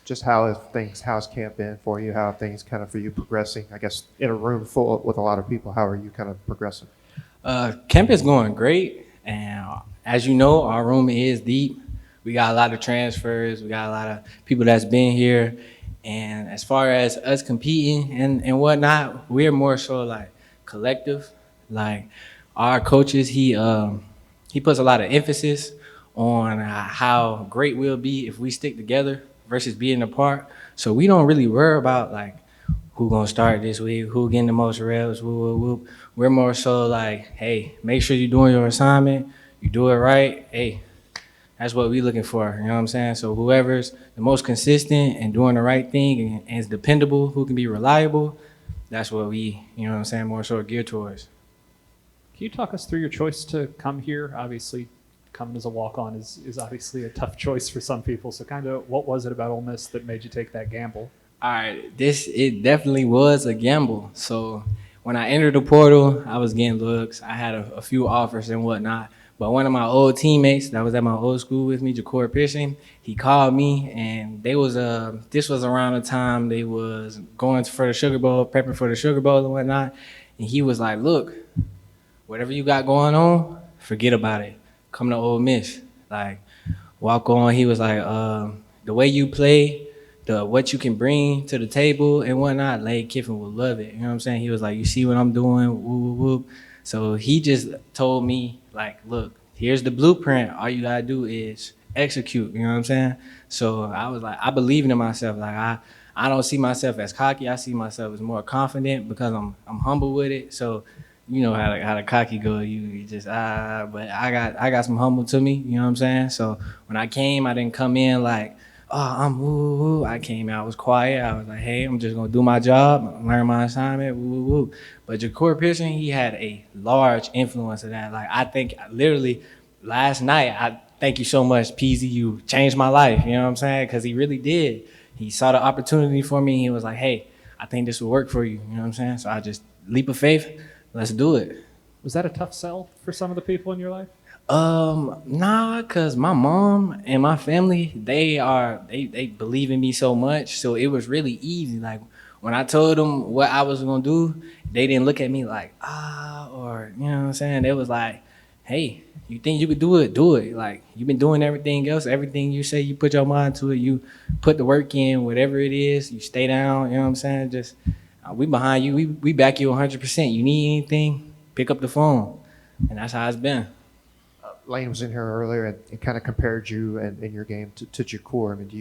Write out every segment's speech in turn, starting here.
Just how's camp been for you? How have things kind of for you progressing? I guess in a room full with a lot of people, how are you kind of progressing? Camp is going great, and as you know, our room is deep. We got a lot of transfers. We got a lot of people that's been here, and as far as us competing and whatnot, we're more so like collective. Like our coaches, he puts a lot of emphasis on how great we'll be if we stick together versus being apart. So we don't really worry about like who gonna start this week, who getting the most reps, whoop, whoop, whoop. We're more so like, hey, make sure you're doing your assignment, you do it right. Hey, that's what we looking for. You know what I'm saying? So whoever's the most consistent and doing the right thing and is dependable, who can be reliable, that's what we, you know what I'm saying, more so geared towards. Can you talk us through your choice to come here? Obviously, coming as a walk-on is obviously a tough choice for some people. So kind of what was it about Ole Miss that made you take that gamble? All right, it definitely was a gamble. So when I entered the portal, I was getting looks. I had a few offers and whatnot. But one of my old teammates that was at my old school with me, Ja'Cory Pearson, he called me, and they was this was around the time they was going for the Sugar Bowl, prepping for the Sugar Bowl and whatnot. And he was like, "Look, whatever you got going on, forget about it. Come to Ole Miss. Like, walk on." He was like, "The way you play, the what you can bring to the table and whatnot, Lane Kiffin will love it." You know what I'm saying? He was like, "You see what I'm doing? Whoop, whoop, whoop." So he just told me, like, "Look, here's the blueprint. All you gotta do is execute." You know what I'm saying? So I was like, I believe in myself. Like I don't see myself as cocky. I see myself as more confident because I'm humble with it. So you know how the cocky go. You just but I got some humble to me. You know what I'm saying? So when I came, I didn't come in like, "Oh, I'm woo woo woo." I came out, I was quiet. I was like, "Hey, I'm just gonna do my job, learn my assignment, woo woo woo." But Ja'Cory Pearson, he had a large influence of that. Like I think literally last night, I thank you so much, Peasy. You changed my life. You know what I'm saying? Because he really did. He saw the opportunity for me. He was like, "Hey, I think this will work for you." You know what I'm saying? So I just leap of faith. Let's do it. Was that a tough sell for some of the people in your life? Nah, cause my mom and my family, they believe in me so much, so it was really easy. Like when I told them what I was gonna do, they didn't look at me like or you know what I'm saying. They was like, "Hey, you think you could do it? Do it. Like you've been doing everything else, everything you say, you put your mind to it, you put the work in, whatever it is, you stay down. You know what I'm saying? Just we behind you, we back you 100%. You need anything, pick up the phone, and that's how it's been." Lane was in here earlier and kind of compared you and your game to Jakor. I mean, do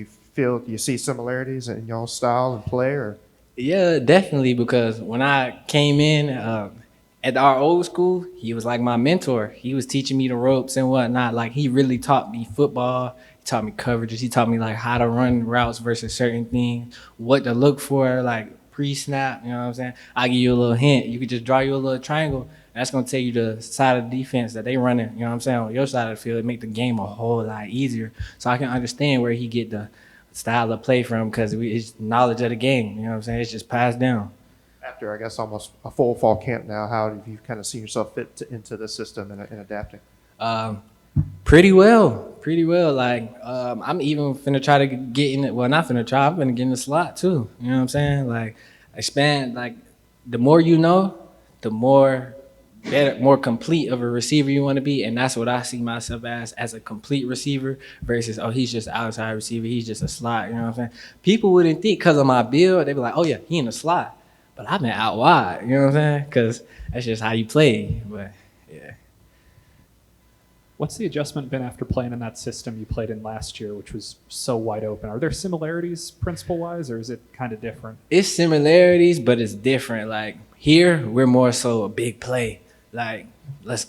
you see similarities in y'all's style and play, or? Yeah, definitely. Because when I came in at our old school, he was like my mentor. He was teaching me the ropes and whatnot. Like he really taught me football. He taught me coverages. He taught me like how to run routes versus certain things, what to look for, like pre-snap. You know what I'm saying? I give you a little hint. You could just draw you a little triangle. That's gonna tell you the side of the defense that they running. You know what I'm saying? On your side of the field, it make the game a whole lot easier. So I can understand where he get the style of play from because it's knowledge of the game. You know what I'm saying? It's just passed down. After, I guess, almost a full fall camp now, how have you kind of seen yourself into the system and adapting? Um, Pretty well, pretty well. Like I'm even finna try to get in it. Well, not finna try. I'm finna get in the slot too. You know what I'm saying? Like expand. Like the more you know, the more better, more complete of a receiver you want to be, and that's what I see myself as a complete receiver versus he's just an outside receiver. He's just a slot. You know what I'm saying? People wouldn't think because of my build, they'd be like, "Oh yeah, he in the slot," but I've been out wide. You know what I'm saying? Because that's just how you play. But yeah. What's the adjustment been after playing in that system you played in last year, which was so wide open? Are there similarities principle-wise, or is it kind of different? It's similarities, but it's different. Like here, we're more so a big play. Like let's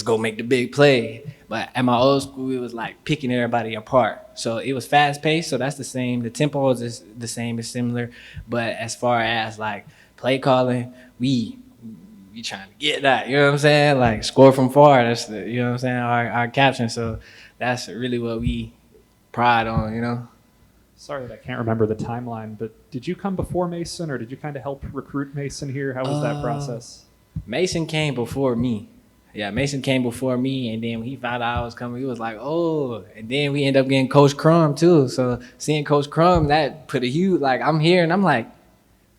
go make the big play. But at my old school, it was like picking everybody apart. So it was fast paced. So that's the same. The tempo is the same. It's similar. But as far as like play calling, we trying to get that. You know what I'm saying? Like score from far. That's the you know what I'm saying. Our caption. So that's really what we pride on. You know. Sorry that I can't remember the timeline, but did you come before Mason, or did you kind of help recruit Mason here? How was that process? Mason came before me. Yeah, Mason came before me, and then when he found out I was coming, he was like, "Oh!" And then we ended up getting Coach Crum too. So seeing Coach Crum, that put a huge like I'm here, and I'm like,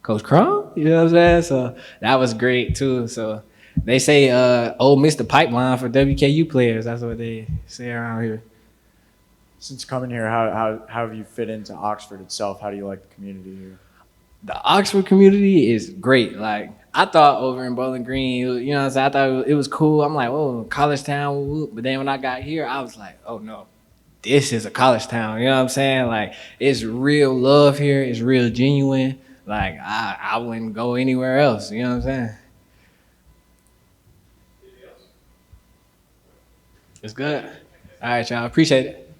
Coach Crum, you know what I'm saying? So that was great too. So they say, "Ole Miss the pipeline for WKU players." That's what they say around here. Since coming here, how have you fit into Oxford itself? How do you like the community here? The Oxford community is great. Like I thought over in Bowling Green, you know what I'm saying? I thought it was cool. I'm like, oh, college town. Woo. But then when I got here, I was like, oh no, this is a college town. You know what I'm saying? Like it's real love here. It's real genuine. Like I wouldn't go anywhere else. You know what I'm saying? It's good. All right, y'all. Appreciate it.